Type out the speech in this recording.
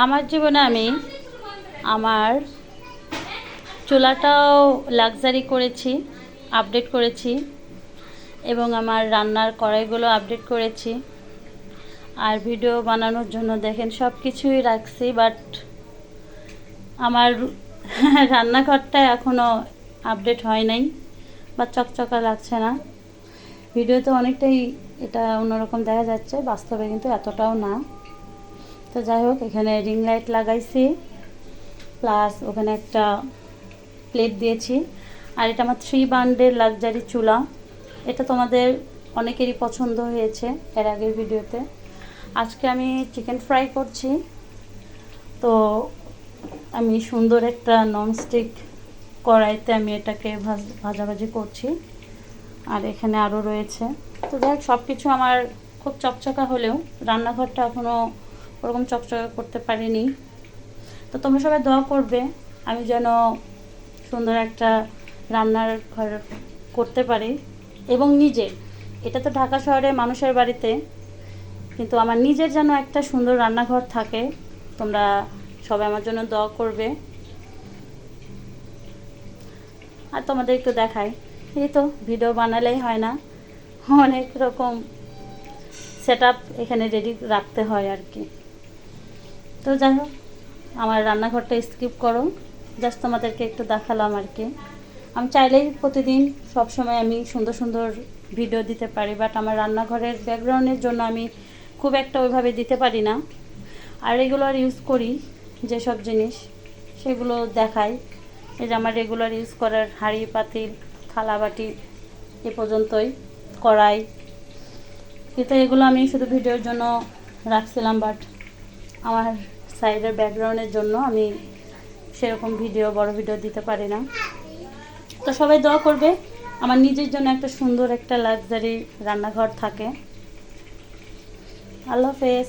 আমার জীবনে আমি আমার চুলাটাও লাক্সারি করেছি, আপডেট করেছি এবং আমার রান্নার কড়াইগুলো আপডেট করেছি। আর ভিডিও বানানোর জন্য দেখেন সব কিছুই রাখছি, বাট আমার রান্নাঘরটা এখনও আপডেট হয় নাই বা চকচকা লাগছে না। ভিডিওতে অনেকটাই এটা অন্যরকম দেখা যাচ্ছে, বাস্তবে কিন্তু এতটাও না। তো যাই হোক, এখানে রিং লাইট লাগাইছি, প্লাস ওখানে একটা প্লেট দিয়েছি। আর এটা আমার 3 বার্নের লাক্সারি চুলা। এটা তোমাদের অনেকেরই পছন্দ হয়েছে এর আগের ভিডিওতে। আজকে আমি চিকেন ফ্রাই করছি, তো আমি সুন্দর একটা ননস্টিক কড়াইতে আমি এটাকে ভাজাভাজি করছি। আর এখানে আরও রয়েছে। তো যাই হোক, সব কিছু আমার খুব চকচকা হলেও রান্নাঘরটা এখনও ওরকম চকচকা করতে পারিনি। তো তোমরা সবাই দোয়া করবে আমি যেন সুন্দর একটা রান্নার ঘর করতে পারি। এবং নিজের, এটা তো ঢাকা শহরে মানুষের বাড়িতে, কিন্তু আমার নিজের যেন একটা সুন্দর রান্নাঘর থাকে। তোমরা সবাই আমার জন্য দোয়া করবে। আর তোমাদের একটু দেখাই, এই তো ভিডিও বানালেই হয় না, অনেক রকম সেট আপ এখানে রেডি রাখতে হয় আর কি। তো যাই হোক, আমার রান্নাঘরটা স্কিপ করো, জাস্ট তোমাদেরকে একটু দেখালাম আর কি। আমি চাইলেই প্রতিদিন সবসময় আমি সুন্দর সুন্দর ভিডিও দিতে পারি, বাট আমার রান্নাঘরের ব্যাকগ্রাউন্ডের জন্য আমি খুব একটা ওইভাবে দিতে পারি না। আর রেগুলার ইউজ করি যেসব জিনিস, সেগুলো দেখাই। এই যে আমার রেগুলার ইউজ করার হাঁড়ি, পাতিল, থালা বাটি এ পর্যন্তই, কড়াই। কিন্তু এগুলো আমি শুধু ভিডিওর জন্য রাখছিলাম, বাট আমার সাইডের ব্যাকগ্রাউন্ডের জন্য আমি সেরকম বড় ভিডিও দিতে পারি না। তো সবাই দোয়া করবে আমার নিজের জন্য একটা সুন্দর একটা লাক্সারি রান্নাঘর থাকে। আল্লাহ হাফেজ।